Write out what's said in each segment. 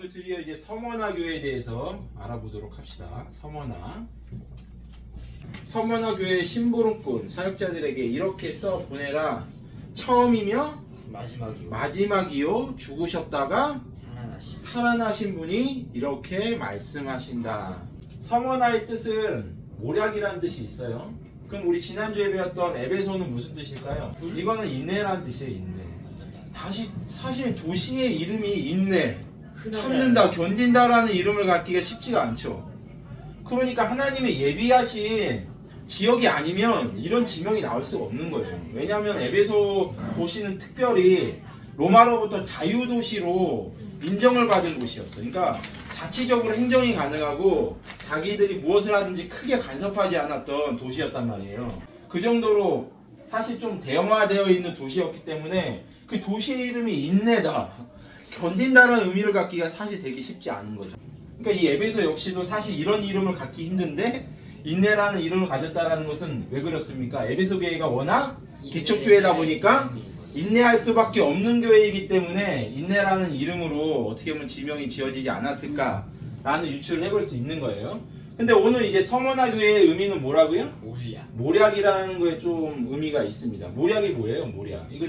오늘 드디어 이제 서머나 교회에 대해서 알아보도록 합시다. 서머나 교회 심부름꾼 사역자들에게 이렇게 써 보내라. 처음이며 마지막이요 죽으셨다가 살아나신 분이 이렇게 말씀하신다. 서머나의 뜻은 모략이라는 뜻이 있어요. 그럼 우리 지난주에 배웠던 에베소는 무슨 뜻일까요? 이거는 인내라는 뜻이에요. 인내. 사실 도시의 이름이 인내, 참는다, 견딘다라는 이름을 갖기가 쉽지가 않죠. 그러니까 하나님의 예비하신 지역이 아니면 이런 지명이 나올 수가 없는 거예요. 왜냐하면 에베소 도시는 특별히 로마로부터 자유도시로 인정을 받은 곳이었어요. 그러니까 자치적으로 행정이 가능하고 자기들이 무엇을 하든지 크게 간섭하지 않았던 도시였단 말이에요. 그 정도로 사실 좀 대형화되어 있는 도시였기 때문에 그 도시의 이름이 인내다, 견딘다라는 의미를 갖기가 사실 되게 쉽지 않은 거죠. 그러니까 이 에베소 역시도 사실 이런 이름을 갖기 힘든데 인내라는 이름을 가졌다라는 것은 왜 그렇습니까? 에베소 교회가 워낙 개척교회다 보니까 인내할 수밖에 없는 교회이기 때문에 인내라는 이름으로 어떻게 보면 지명이 지어지지 않았을까라는 유추를 해볼 수 있는 거예요. 근데 오늘 이제 서머나 교회의 의미는 뭐라고요? 모략이라는 거에 좀 의미가 있습니다. 모략이 뭐예요? 모략. 이거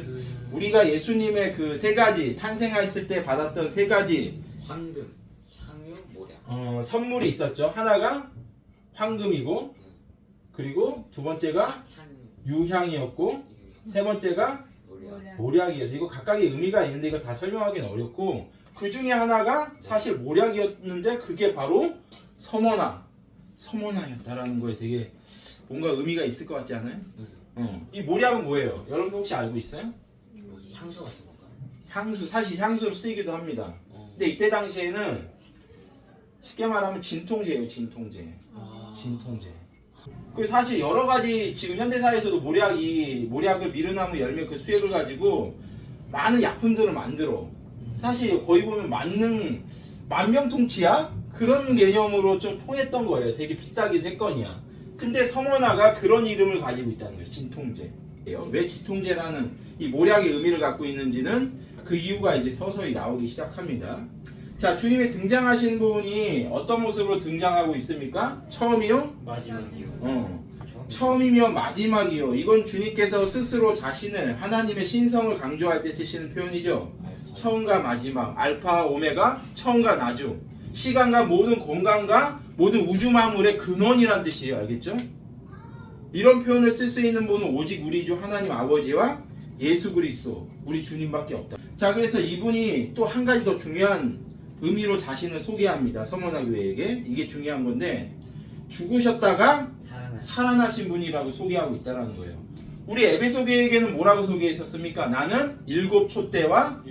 우리가 예수님의 그 세 가지 탄생했을 때 받았던 세 가지 황금, 향유, 모략. 선물이 있었죠. 하나가 황금이고, 그리고 두 번째가 유향이었고, 세 번째가 모략이었어요. 이거 각각의 의미가 있는데 이거 다 설명하기는 어렵고, 그 중에 하나가 사실 모략이었는데 그게 바로 서머나였다라는 거에 되게 뭔가 의미가 있을 것 같지 않아요? 이 모략은 뭐예요? 여러분 혹시 알고 있어요? 뭐지? 향수 같은 건가? 향수, 사실 향수로 쓰이기도 합니다. 근데 이때 당시에는 쉽게 말하면 진통제예요. 진통제. 그리고 사실 여러 가지 지금 현대사회에서도 모략을 미르나무 열매 그 수액을 가지고 많은 약품들을 만들어. 사실 거의 보면 만병통치약 그런 개념으로 좀 통했던 거예요. 되게 비싸기도 했거니와. 근데 서머나가 그런 이름을 가지고 있다는 거예요. 진통제. 왜 진통제라는 이 모략의 의미를 갖고 있는지는 그 이유가 이제 서서히 나오기 시작합니다. 자, 주님의 등장하시는 분이 어떤 모습으로 등장하고 있습니까? 처음이요? 마지막이요. 처음이며 마지막이요. 이건 주님께서 스스로 자신을 하나님의 신성을 강조할 때 쓰시는 표현이죠. 처음과 마지막, 알파, 오메가, 처음과 나중, 시간과 모든 공간과 모든 우주 만물의 근원이란 뜻이에요. 알겠죠? 이런 표현을 쓸 수 있는 분은 오직 우리 주 하나님 아버지와 예수 그리스도, 우리 주님밖에 없다. 자, 그래서 이분이 또 한 가지 더 중요한 의미로 자신을 소개합니다. 서머나 교회에게. 이게 중요한 건데, 죽으셨다가 살아나신 분이라고 소개하고 있다는 거예요. 우리 에베소 교회에게는 뭐라고 소개했었습니까? 나는 일곱 촛대와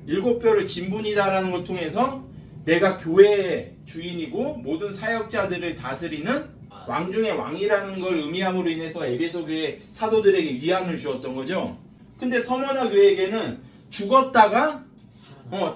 일곱 별을 진 분이다라는 걸 통해서 내가 교회의 주인이고 모든 사역자들을 다스리는 왕 중의 왕이라는 걸 의미함으로 인해서 에베소 교회 사도들에게 위안을 주었던 거죠. 근데 서머나 교회에게는 죽었다가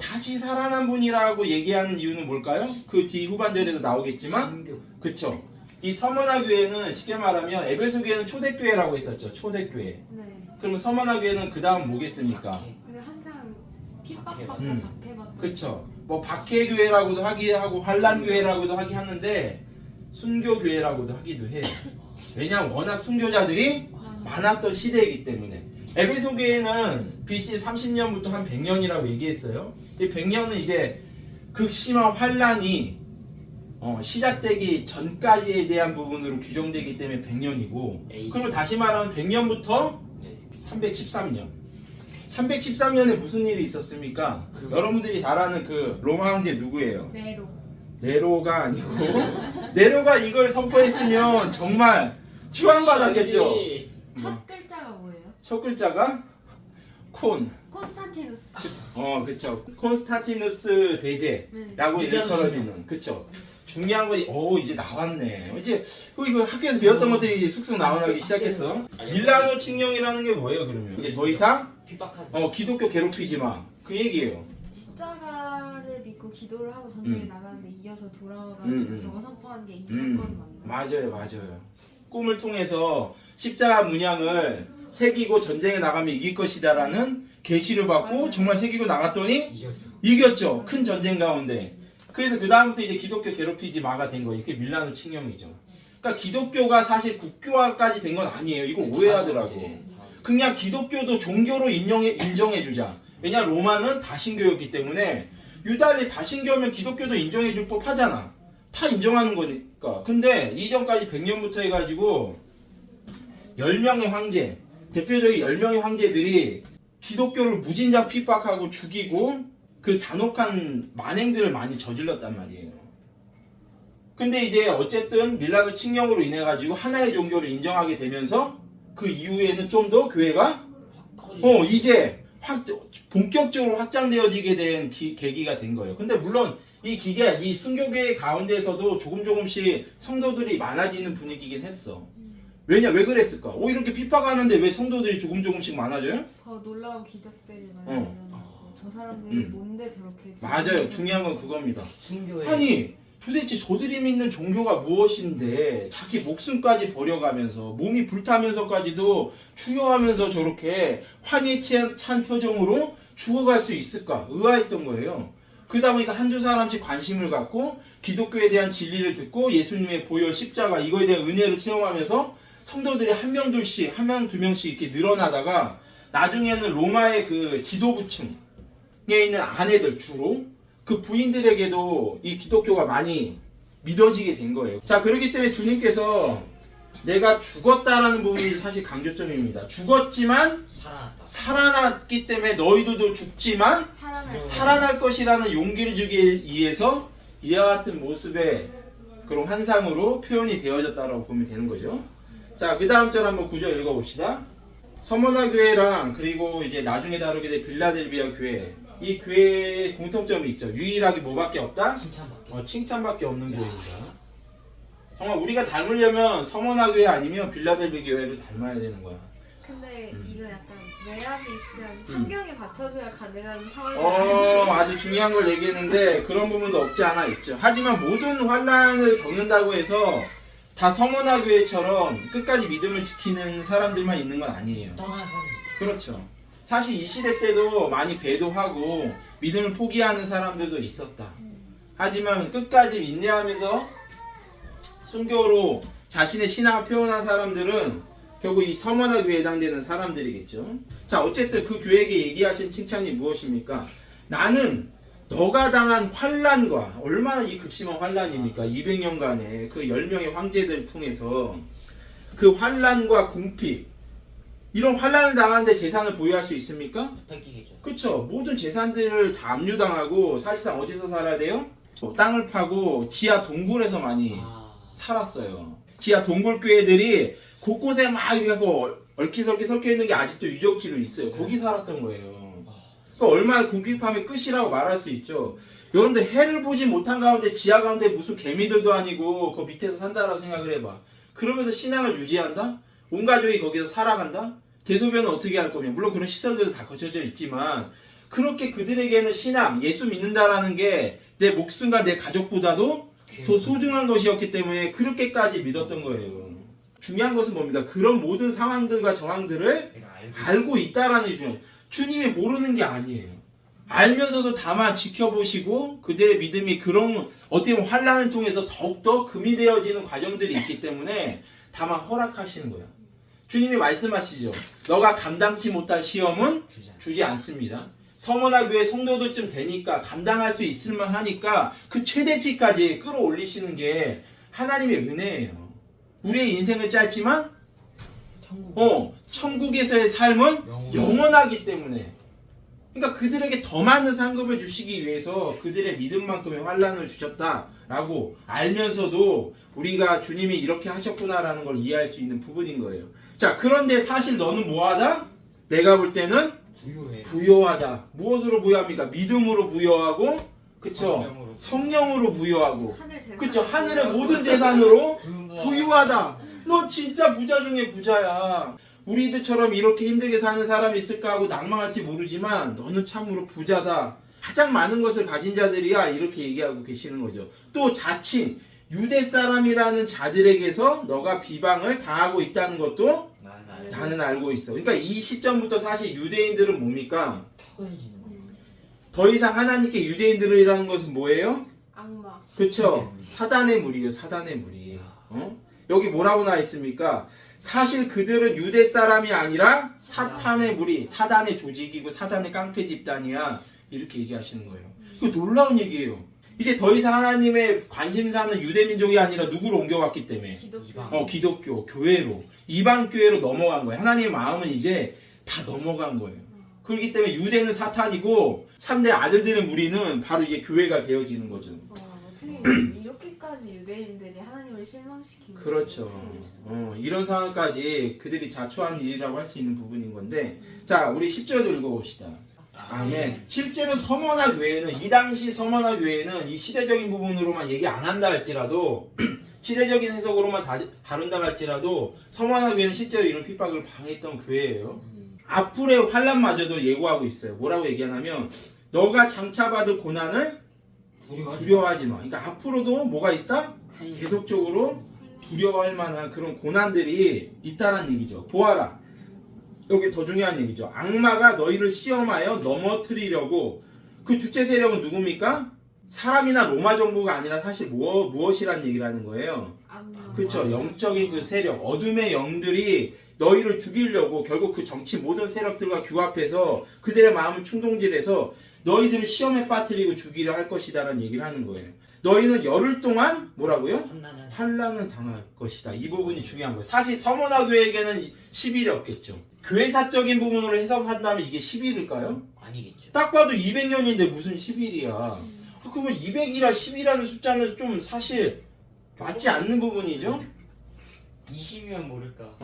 다시 살아난 분이라고 얘기하는 이유는 뭘까요? 그 뒤 후반절에도 나오겠지만, 그쵸? 이 서머나 교회는 쉽게 말하면 에베소 교회는 초대교회라고 했었죠. 초대교회. 네. 그러면 서머나 교회는 그 다음 뭐겠습니까? 근데 한창 핍박받고 박해받던. 그쵸? 뭐 박해교회라고도 하고 환란교회라고도 하는데 순교교회라고도 하기도 해요. 왜냐하면 워낙 순교자들이 많았던 시대이기 때문에. 에베소 교회는 BC 30년부터 한 100년이라고 얘기했어요. 이 100년은 이제 극심한 환란이 시작되기 전까지에 대한 부분으로 규정되기 때문에 100년이고, 그러면 다시 말하면 100년부터 313년. 313년에 무슨 일이 있었습니까? 여러분들이 잘 아는 그 로마 황제 누구예요? 네로가 아니고 네로가 이걸 선포했으면 정말 추앙받았겠죠. 첫 글자가 뭐예요? 첫 글자가 콘스탄티누스. 그쵸. 콘스탄티누스 대제라고 일컬어지는. 그쵸. 중요한 건 이제 나왔네. 이제 이거 학교에서 배웠던 것들이 쑥쑥 나오기 시작했어. 밀라노 칙령이라는 게 뭐예요? 그러면 이제 더 이상 기독교 괴롭히지 마. 그 얘기예요. 십자가를 믿고 기도를 하고 전쟁에 나가는데 이겨서 돌아와가지고 저거 선포한 게 이 사건 맞나요? 맞아요. 꿈을 통해서 십자가 문양을 새기고 전쟁에 나가면 이길 것이다라는 계시를 받고 맞아요. 정말 새기고 나갔더니 이겼어. 이겼죠. 큰 전쟁 가운데. 그래서 그 다음부터 이제 기독교 괴롭히지 마가 된 거예요. 그게 밀라노 칙령이죠. 그러니까 기독교가 사실 국교화까지 된 건 아니에요. 이거 오해하더라고. 그냥 기독교도 종교로 인정해주자. 왜냐 로마는 다신교였기 때문에 유달리 다신교면 기독교도 인정해줄 법하잖아. 다 인정하는 거니까. 근데 이전까지 100년부터 해가지고 10명의 황제, 대표적인 10명의 황제들이 기독교를 무진장 핍박하고 죽이고 그 잔혹한 만행들을 많이 저질렀단 말이에요. 근데 이제 어쨌든 밀라노 칙령으로 인해 가지고 하나의 종교를 인정하게 되면서 그 이후에는 좀 더 교회가 이제 본격적으로 확장되어지게 된 계기가 된 거예요. 근데 물론 이 순교계 가운데서도 조금씩 성도들이 많아지는 분위기긴 했어. 왜냐 왜 그랬을까? 이렇게 핍박하는데 왜 성도들이 조금씩 많아져요? 더 놀라운 기적들이 많이 어. 일어나고 저 사람들이 뭔데 저렇게 맞아요. 중요한 건 그겁니다. 순교에 아니 도대체 저들이 믿는 종교가 무엇인데 자기 목숨까지 버려가면서 몸이 불타면서까지도 추요하면서 저렇게 환희에 찬 표정으로 죽어갈 수 있을까 의아했던 거예요. 그러다 보니까 한두 사람씩 관심을 갖고 기독교에 대한 진리를 듣고 예수님의 보혈 십자가 이거에 대한 은혜를 체험하면서 성도들이 한 명 둘씩 한 명 두 명씩 이렇게 늘어나다가 나중에는 로마의 그 지도부층에 있는 아내들 주로 그 부인들에게도 이 기독교가 많이 믿어지게 된 거예요. 자, 그렇기 때문에 주님께서 내가 죽었다라는 부분이 사실 강조점입니다. 죽었지만 살아났다. 살아났기 때문에 너희들도 죽지만 살아날 것이라는 용기를 주기 위해서 이와 같은 모습의 그런 환상으로 표현이 되어졌다라고 보면 되는 거죠. 자, 그 다음 절 한번 구절 읽어봅시다. 서머나 교회랑 그리고 이제 나중에 다루게 될 빌라델비아 교회, 이 교회의 공통점이 있죠. 유일하게 뭐밖에 없다? 칭찬받게. 칭찬밖에 없는 교회입니다. 정말 우리가 닮으려면 서머나 교회 아니면 빌라델비 교회를 닮아야 되는 거야. 근데 이거 약간 외람이 있지 않은 환경에 받쳐줘야 가능한 상황이 아주 중요한 걸 얘기했는데 그런 부분도 없지 않아 있죠. 하지만 모든 환란을 겪는다고 해서 다 서머나 교회처럼 끝까지 믿음을 지키는 사람들만 있는 건 아니에요. 떠나는 사람들. 그렇죠. 사실 이 시대 때도 많이 배도하고 믿음을 포기하는 사람들도 있었다. 하지만 끝까지 인내하면서 순교로 자신의 신앙을 표현한 사람들은 결국 이 서머나 교회에 해당되는 사람들이겠죠. 자, 어쨌든 그 교회에게 얘기하신 칭찬이 무엇입니까? 나는 너가 당한 환란과 얼마나 이 극심한 환란입니까? 200년간의 그 10명의 황제들을 통해서 그 환란과 궁핍, 이런 환란을 당하는데 재산을 보유할 수 있습니까? 뺏기겠죠. 그쵸. 모든 재산들을 다 압류당하고 사실상 어디서 살아야 돼요? 땅을 파고 지하 동굴에서 많이 살았어요. 지하 동굴 교회들이 곳곳에 막 이렇게 얼키설키 섞여 있는 게 아직도 유적지로 있어요. 거기 살았던 거예요. 그러니까 얼마나 궁핍함의 끝이라고 말할 수 있죠. 여러분들 해를 보지 못한 가운데 지하 가운데 무슨 개미들도 아니고 그 밑에서 산다라고 생각을 해봐. 그러면서 신앙을 유지한다? 온 가족이 거기서 살아간다? 대소변은 어떻게 할 거냐? 물론 그런 시설들도 다 거쳐져 있지만 그렇게 그들에게는 신앙, 예수 믿는다라는 게 내 목숨과 내 가족보다도 더 소중한 것이었기 때문에 그렇게까지 믿었던 거예요. 중요한 것은 뭡니까? 그런 모든 상황들과 정황들을 알고 있다라는 게 중요해요. 주님이 모르는 게 아니에요. 알면서도 다만 지켜보시고 그들의 믿음이 그런 어떻게 보면 환란을 통해서 더욱더 금이 되어지는 과정들이 있기 때문에 다만 허락하시는 거예요. 주님이 말씀하시죠. 너가 감당치 못할 시험은 주지 않습니다. 서머나 교회 성도들쯤 되니까 감당할 수 있을만 하니까 그 최대치까지 끌어올리시는 게 하나님의 은혜예요. 우리의 인생은 짧지만 천국에서의 삶은 영원하기 때문에, 그러니까 그들에게 더 많은 상급을 주시기 위해서 그들의 믿음만큼의 환란을 주셨다라고 알면서도 우리가 주님이 이렇게 하셨구나라는 걸 이해할 수 있는 부분인 거예요. 자, 그런데 사실 너는 뭐하다? 내가 볼 때는 부요하다. 무엇으로 부요합니까? 믿음으로 부요하고, 그쵸? 성령으로 부요하고, 그쵸? 하늘의 모든 재산으로 부유하다. 너 진짜 부자 중에 부자야. 우리들처럼 이렇게 힘들게 사는 사람이 있을까 하고 낭망할지 모르지만 너는 참으로 부자다. 가장 많은 것을 가진 자들이야. 이렇게 얘기하고 계시는 거죠. 또 자칭 유대 사람이라는 자들에게서 너가 비방을 당하고 있다는 것도 나는 알고 있어. 그러니까 이 시점부터 사실 유대인들은 뭡니까? 턴해지는 거. 더 이상 하나님께 유대인들이라는 것은 뭐예요? 악마. 그쵸? 사단의 무리예요. 사단의 무리. 여기 뭐라고 나와 있습니까? 사실 그들은 유대 사람이 아니라 사탄의 무리, 사단의 조직이고 사단의 깡패 집단이야. 이렇게 얘기하시는 거예요. 이거 놀라운 얘기예요. 이제 더 이상 하나님의 관심사는 유대 민족이 아니라 누구로 옮겨갔기 때문에 기독교. 기독교, 교회로, 이방 교회로 넘어간 거예요. 하나님의 마음은 이제 다 넘어간 거예요. 그렇기 때문에 유대는 사탄이고 3대 아들들의 무리는 바로 이제 교회가 되어지는 거죠. 어떻게 이렇게까지 유대인들이 하나님을 실망시킨 거예요? 그렇죠. 이런 상황까지 그들이 자초한 일이라고 할 수 있는 부분인 건데, 자, 우리 10절도 읽어봅시다. 아멘. 실제로 서머나 교회는, 이 당시 서머나 교회는 이 시대적인 부분으로만 얘기 안 한다 할지라도 시대적인 해석으로만 다룬다 할지라도 서머나 교회는 실제로 이런 핍박을 방해했던 교회예요. 앞으로의 환란마저도 예고하고 있어요. 뭐라고 얘기하냐면 너가 장차받을 고난을 두려워하지 마. 그러니까 앞으로도 뭐가 있다? 계속적으로 두려워할 만한 그런 고난들이 있다는 얘기죠. 보아라. 여기 더 중요한 얘기죠. 악마가 너희를 시험하여 넘어뜨리려고. 그 주체 세력은 누굽니까? 사람이나 로마 정부가 아니라 사실 무엇이란 얘기를 하는 거예요. 악마. 그렇죠. 영적인 그 세력, 어둠의 영들이 너희를 죽이려고 결국 그 정치 모든 세력들과 규합해서 그들의 마음을 충동질해서 너희들을 시험에 빠뜨리고 죽이려 할 것이다라는 얘기를 하는 거예요. 너희는 열흘 동안 뭐라고요? 환난을 당할 것이다. 이 부분이 중요한 거예요. 사실 서머나 교회에게는 10일이었겠죠. 교회사적인 부분으로 해석한다면 이게 10일일까요? 아니겠죠. 딱 봐도 200년인데 무슨 10일이야. 그러면 200이라 10이라는 숫자는 좀 사실 맞지 않는 부분이죠? 20이면 모를까.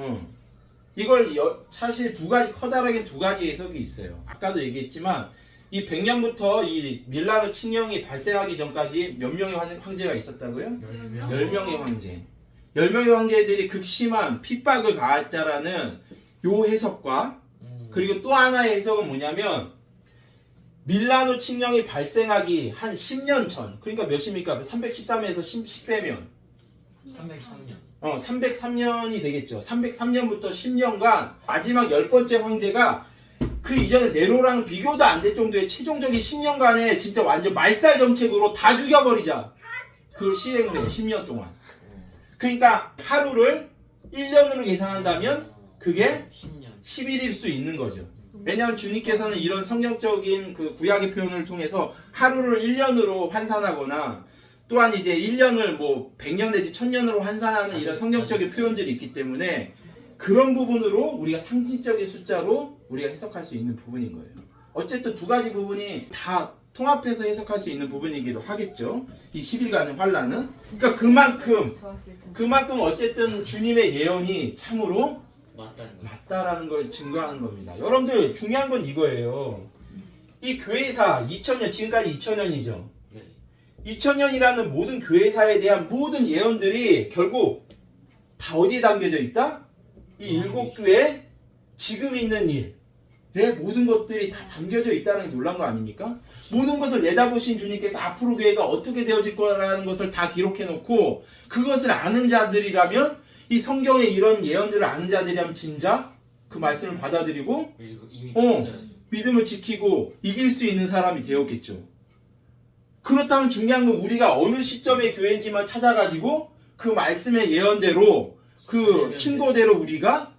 이걸 사실 커다랗게 두 가지 해석이 있어요. 아까도 얘기했지만 이 100년부터 이 밀라노 칙령이 발생하기 전까지 몇 명의 황제가 있었다고요? 10명의 황제. 10명의 황제들이 극심한 핍박을 가했다라는 요 해석과 그리고 또 하나의 해석은 뭐냐면 밀라노 칙령이 발생하기 한 10년 전, 그러니까 몇입니까? 313에서 10배면 303년. 303년이 되겠죠. 303년부터 10년간 마지막 10번째 황제가 그 이전에 네로랑 비교도 안 될 정도의 최종적인 10년간의 진짜 완전 말살 정책으로 다 죽여버리자. 그걸 시행돼 10년 동안. 그러니까 하루를 1년으로 계산한다면 그게 10년. 10일일 수 있는 거죠. 왜냐하면 주님께서는 이런 성경적인 그 구약의 표현을 통해서 하루를 1년으로 환산하거나 또한 이제 1년을 뭐 100년 내지 1000년으로 환산하는 이런 성경적인 표현들이 있기 때문에 그런 부분으로 우리가 상징적인 숫자로 우리가 해석할 수 있는 부분인 거예요. 어쨌든 두 가지 부분이 다 통합해서 해석할 수 있는 부분이기도 하겠죠. 이 10일간의 환란은. 그러니까 그만큼 어쨌든 주님의 예언이 참으로 맞다라는 걸 증거하는 겁니다. 여러분들 중요한 건 이거예요. 이 교회사 2000년, 지금까지 2000년이죠. 2000년이라는 모든 교회사에 대한 모든 예언들이 결국 다 어디에 담겨져 있다? 이 일곱 교회 지금 있는 일의 모든 것들이 다 담겨져 있다는 게 놀란 거 아닙니까? 모든 것을 내다보신 주님께서 앞으로 교회가 어떻게 되어질 거라는 것을 다 기록해 놓고 그것을 아는 자들이라면 이 성경의 이런 예언들을 아는 자들이라면 진작 그 말씀을 받아들이고 믿음을 지키고 이길 수 있는 사람이 되었겠죠. 그렇다면 중요한 건 우리가 어느 시점의 교회인지만 찾아가지고 그 말씀의 예언대로 그 증거대로 우리가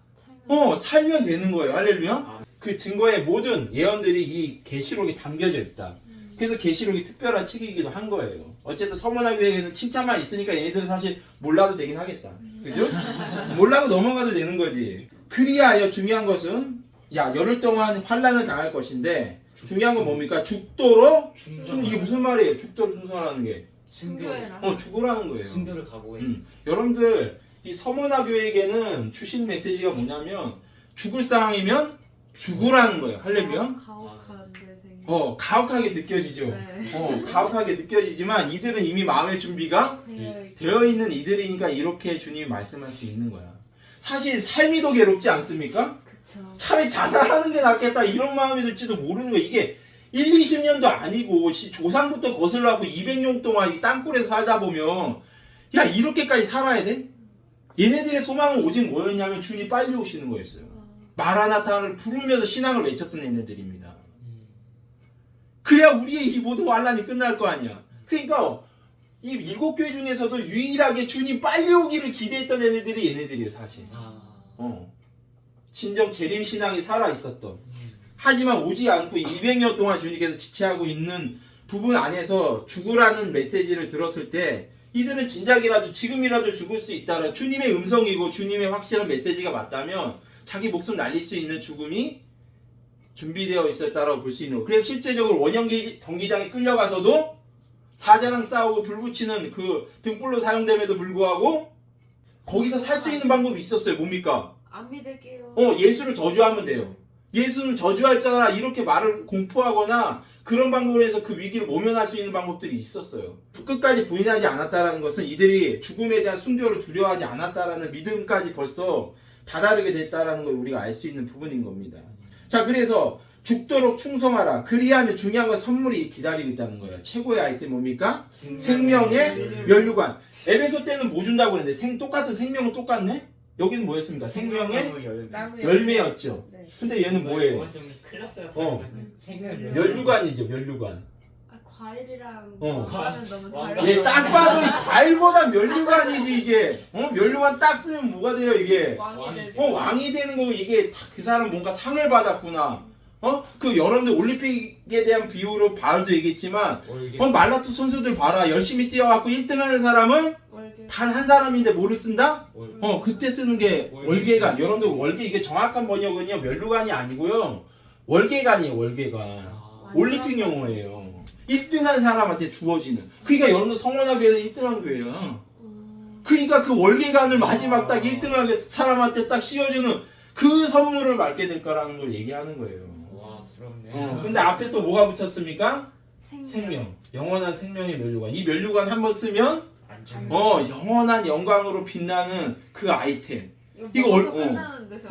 살면 되는 거예요. 할렐루야. 그 증거의 모든 예언들이 이 계시록에 담겨져 있다. 그래서 계시록이 특별한 책이기도 한 거예요. 어쨌든 서머나 교회에는 칭찬만 있으니까 얘네들은 사실 몰라도 되긴 하겠다. 그죠? 몰라도 넘어가도 되는 거지. 그리하여 중요한 것은 열흘 동안 환란을 당할 것인데 중요한 건 뭡니까? 죽도록 이게 무슨 말이에요? 죽도록 충성하는 게 죽으라는 거예요. 순교를 각오해. 여러분들 이 서머나 교회에게는 주신 메시지가 뭐냐면 죽을 상황이면 죽으라는 거예요. 할렐루야. 가혹하게 느껴지죠. 가혹하게 느껴지지만 이들은 이미 마음의 준비가 되어 있는 이들이니까 이렇게 주님이 말씀할 수 있는 거야. 사실 삶이 더 괴롭지 않습니까? 그쵸. 차라리 자살하는 게 낫겠다 이런 마음이 들지도 모르는 거야. 이게 1, 20년도 아니고 조상부터 거슬러갖고 200년 동안 이 땅굴에서 살다 보면 야 이렇게까지 살아야 돼? 얘네들의 소망은 오직 뭐였냐면 주님 빨리 오시는 거였어요. 마라나타를 부르면서 신앙을 외쳤던 얘네들입니다. 그래야 우리의 이 모든 환란이 끝날 거 아니야. 그러니까 이 일곱 교회 중에서도 유일하게 주님 빨리 오기를 기대했던 애네들이 얘네들이에요, 사실. 진정 재림 신앙이 살아 있었던. 하지만 오지 않고 200년 동안 주님께서 지체하고 있는 부분 안에서 죽으라는 메시지를 들었을 때 이들은 진작이라도 지금이라도 죽을 수 있다는 주님의 음성이고 주님의 확실한 메시지가 맞다면 자기 목숨 날릴 수 있는 죽음이 준비되어 있었다라고 볼 수 있는 거예요. 그래서 실제적으로 원형 경기장에 끌려가서도 사자랑 싸우고 불붙이는 그 등불로 사용됨에도 불구하고 거기서 살 수 있는 방법이 있었어요. 뭡니까? 안 믿을게요. 예수를 저주하면 돼요. 예수는 저주할 자라 이렇게 말을 공포하거나 그런 방법으로 해서 그 위기를 모면할 수 있는 방법들이 있었어요. 끝까지 부인하지 않았다라는 것은 이들이 죽음에 대한 순교를 두려워하지 않았다라는 믿음까지 벌써 다다르게 됐다라는 걸 우리가 알 수 있는 부분인 겁니다. 자, 그래서 죽도록 충성하라. 그리하면 중요한 건 선물이 기다리고 있다는 거예요. 최고의 아이템 뭡니까? 생명의 면류관. 에베소 때는 뭐 준다고 그랬는데 똑같은 생명은 똑같네? 여기는 뭐였습니까? 생명의 열매였죠. 네. 근데 얘는 뭐예요? 좀 클래스가 생명 면류관이죠, 면류관. 과일이랑 어. 과는 너무 다르죠. 얘 딱 봐도 이 과일보다 면류관이지 이게. 면류관 딱 쓰면 뭐가 돼요 이게? 왕이 되죠. 왕이 되는 거고 이게 그 사람 뭔가 상을 받았구나. 그 여러분들 올림픽에 대한 비유로 바울도 얘기했지만 말라토 선수들 봐라. 열심히 뛰어갖고 1등 하는 사람은 월계. 단 한 사람인데 뭐를 쓴다? 그때 쓰는 게 월계관. 여러분들 월계 이게 정확한 번역은요 면류관이 아니고요 월계관이에요. 월계관. 올림픽 용어예요. 1등한 사람한테 주어지는. 그러니까 여러분들 성원학교에서 1등한 교회야. 그러니까 그 월계관을 마지막 딱 1등한 사람한테 딱 씌워주는 그 선물을 받게 될 거라는 걸 얘기하는 거예요. 와 부럽네. 근데 앞에 또 뭐가 붙였습니까? 생명. 생명. 영원한 생명의 면류관. 이 면류관 한번 쓰면 안 죽는 영원한 영광으로 빛나는 그 아이템. 이거 얼- 먹어서 끝나는데서.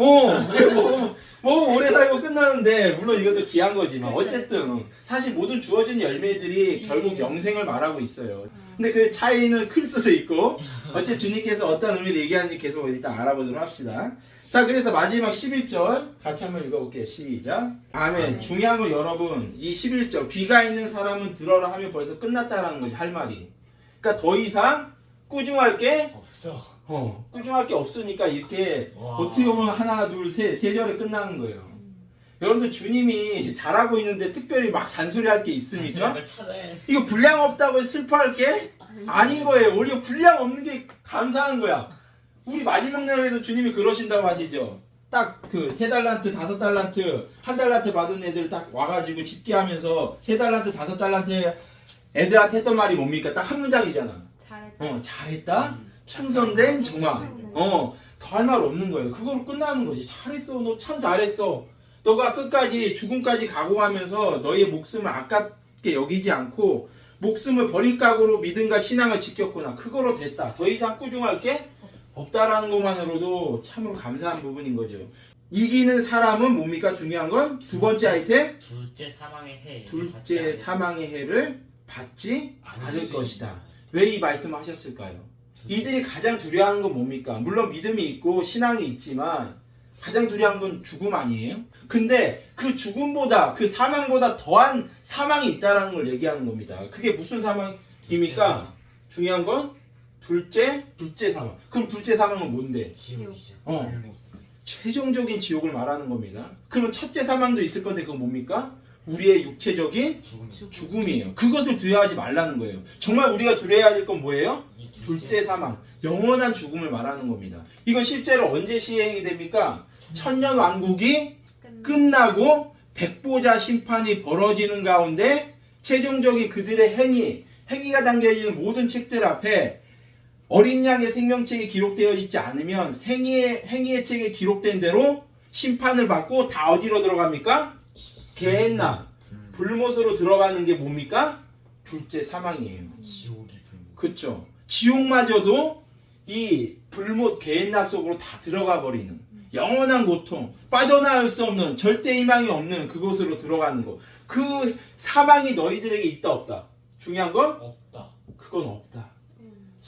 뭐 오래 살고 끝나는데 물론 이것도 귀한 거지만 그쵸, 어쨌든 사실 모든 주어진 열매들이 예. 결국 영생을 말하고 있어요. 근데 그 차이는 클 수도 있고 어쨌든 주님께서 어떤 의미를 얘기하는지 계속 일단 알아보도록 합시다. 자, 그래서 마지막 11절 같이 한번 읽어볼게요. 시작. 아멘. 중요한 건 여러분 이 11절 귀가 있는 사람은 들어라 하면 벌써 끝났다라는 거지 할 말이. 그러니까 더 이상 꾸중할 게 없어. 꾸중할 게 없으니까 이렇게 와. 어떻게 보면 하나 둘 셋 세 절에 끝나는 거예요. 여러분들 주님이 잘하고 있는데 특별히 막 잔소리할 게 있습니까? 걸 찾아야 해. 이거 분량 없다고 슬퍼할 게 아닌 거예요. 우리가 분량 없는 게 감사한 거야. 우리 마지막 날에도 주님이 그러신다고 하시죠. 딱 그 3달란트, 5달란트, 1달란트 받은 애들 딱 와가지고 집계하면서 3달란트, 5달란트 애들한테 했던 말이 뭡니까? 딱 한 문장이잖아. 잘했다. 잘했다. 충성된 정말. 충성된 더 할 말 없는 거예요. 그거로 끝나는 거지. 잘했어. 너 참 잘했어. 너가 끝까지 죽음까지 각오하면서 너의 목숨을 아깝게 여기지 않고 목숨을 버릴 각오로 믿음과 신앙을 지켰구나. 그거로 됐다. 더 이상 꾸중할 게 없다라는 것만으로도 참으로 감사한 부분인 거죠. 이기는 사람은 뭡니까? 중요한 건 두 번째 아이템. 둘째 사망의 해. 둘째 사망의 해를 받지 않을 것이다. 왜 이 말씀을 하셨을까요? 이들이 가장 두려워하는 건 뭡니까? 물론 믿음이 있고 신앙이 있지만 가장 두려워하는 건 죽음 아니에요? 근데 그 죽음보다 그 사망보다 더한 사망이 있다는 걸 얘기하는 겁니다. 그게 무슨 사망입니까? 중요한 건 둘째 사망. 그럼 둘째 사망은 뭔데? 지옥이죠. 최종적인 지옥을 말하는 겁니다. 그럼 첫째 사망도 있을 건데 그건 뭡니까? 우리의 육체적인 죽음이에요. 그것을 두려워하지 말라는 거예요. 정말 우리가 두려워해야 될 건 뭐예요? 둘째 사망, 영원한 죽음을 말하는 겁니다. 이건 실제로 언제 시행이 됩니까? 천년 왕국이 끝나고 백보자 심판이 벌어지는 가운데 최종적인 그들의 행위가 담겨있는 모든 책들 앞에 어린 양의 생명책이 기록되어 있지 않으면 행위의 책에 기록된 대로 심판을 받고 다 어디로 들어갑니까? 게헨나 불못으로 들어가는 게 뭡니까? 둘째 사망이에요. 지옥이 불못. 그쵸? 지옥마저도 이 불못 게헨나 속으로 다 들어가 버리는 영원한 고통, 빠져나올 수 없는 절대 희망이 없는 그곳으로 들어가는 거. 그 사망이 너희들에게 있다 없다? 중요한 건 없다. 그건 없다.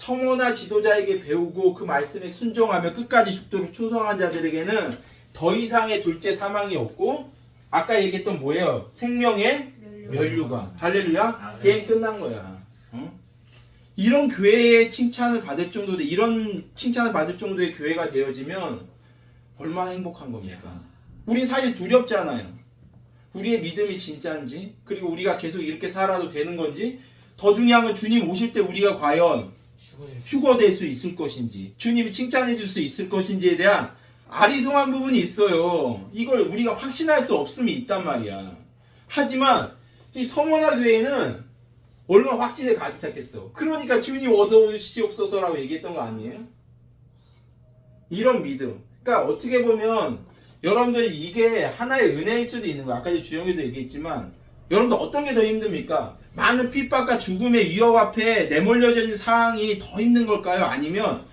성호나 지도자에게 배우고 그 말씀에 순종하며 끝까지 죽도록 충성한 자들에게는 더 이상의 둘째 사망이 없고 아까 얘기했던 뭐예요? 생명의 면류관. 할렐루야. 게임 끝난 거야. 이런 교회의 칭찬을 받을 정도로 이런 칭찬을 받을 정도의 교회가 되어지면 얼마나 행복한 겁니까? 우린 사실 두렵잖아요. 우리의 믿음이 진짜인지 그리고 우리가 계속 이렇게 살아도 되는 건지 더 중요한 건 주님 오실 때 우리가 과연 휴거될 수 있을 것인지 주님이 칭찬해 줄 수 있을 것인지에 대한 아리송한 부분이 있어요. 이걸 우리가 확신할 수 없음이 있단 말이야. 하지만 이 서머나 교회는 얼마나 확신에 가득 찼겠어. 그러니까 주님 어서 오시옵소서라고 얘기했던 거 아니에요? 이런 믿음. 그러니까 어떻게 보면 여러분들 이게 하나의 은혜일 수도 있는 거야. 아까 주영이도 얘기했지만 여러분들 어떤 게 더 힘듭니까? 많은 핍박과 죽음의 위협 앞에 내몰려져 있는 상황이 더 힘든 걸까요? 아니면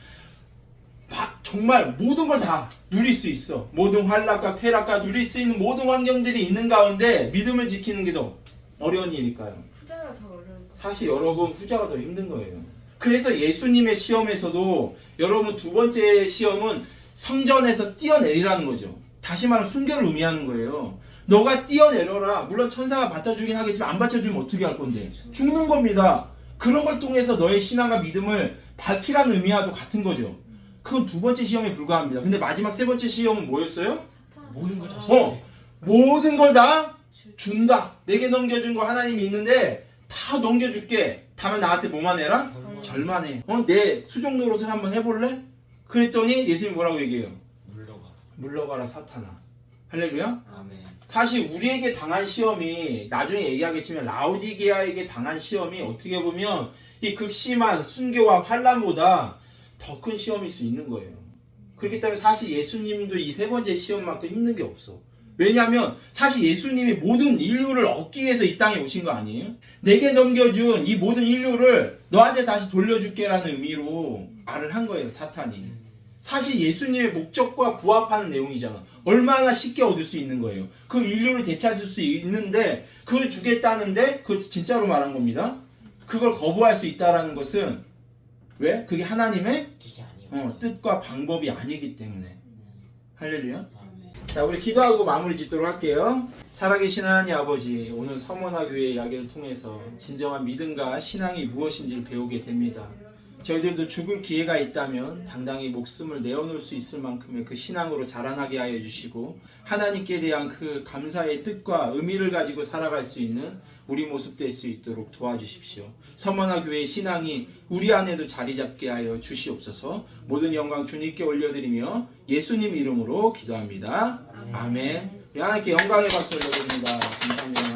정말 모든 걸 다 누릴 수 있어. 모든 환락과 쾌락과 누릴 수 있는 모든 환경들이 있는 가운데 믿음을 지키는 게 더 어려운 일일까요? 후자가 더 어려운 거. 사실 여러분 후자가 더 힘든 거예요. 그래서 예수님의 시험에서도 여러분 두 번째 시험은 성전에서 뛰어내리라는 거죠. 다시 말하면 순교를 의미하는 거예요. 너가 뛰어내려라. 물론 천사가 받쳐주긴 하겠지만 안 받쳐주면 어떻게 할 건데? 죽는 겁니다. 그런 걸 통해서 너의 신앙과 믿음을 밝히라는 의미와도 같은 거죠. 그건 두 번째 시험에 불과합니다. 근데 마지막 세 번째 시험은 뭐였어요? 모든 걸다 모든 걸 다 준다. 내게 넘겨준 거 하나님이 있는데 다 넘겨줄게. 다만 나한테 뭐만 해라? 절만해. 내 수종 노릇을 한번 해볼래? 그랬더니 예수님이 뭐라고 얘기해요? 물러가라 사탄아. 할렐루야? 아멘. 사실 우리에게 당한 시험이 나중에 얘기하겠지만 라오디게아에게 당한 시험이 어떻게 보면 이 극심한 순교와 환난보다 더 큰 시험일 수 있는 거예요. 그렇기 때문에 사실 예수님도 이 세 번째 시험만큼 힘든 게 없어. 왜냐하면 사실 예수님이 모든 인류를 얻기 위해서 이 땅에 오신 거 아니에요? 내게 넘겨준 이 모든 인류를 너한테 다시 돌려줄게라는 의미로 말을 한 거예요, 사탄이. 사실 예수님의 목적과 부합하는 내용이잖아. 얼마나 쉽게 얻을 수 있는 거예요. 그 인류를 되찾을 수 있는데 그걸 주겠다는데 그거 진짜로 말한 겁니다. 그걸 거부할 수 있다는 것은 왜? 그게 하나님의 뜻과 방법이 아니기 때문에. 할렐루야. 자, 우리 기도하고 마무리 짓도록 할게요. 살아계신 하나님 아버지, 오늘 서머나 교회 이야기를 통해서 진정한 믿음과 신앙이 무엇인지를 배우게 됩니다. 저희들도 죽을 기회가 있다면 당당히 목숨을 내어놓을 수 있을 만큼의 그 신앙으로 자라나게 하여 주시고 하나님께 대한 그 감사의 뜻과 의미를 가지고 살아갈 수 있는 우리 모습 될 수 있도록 도와주십시오. 서머나 교회의 신앙이 우리 안에도 자리 잡게 하여 주시옵소서. 모든 영광 주님께 올려드리며 예수님 이름으로 기도합니다. 아멘. 우리 하나님께 영광의 박수 올려드립니다. 감사합니다.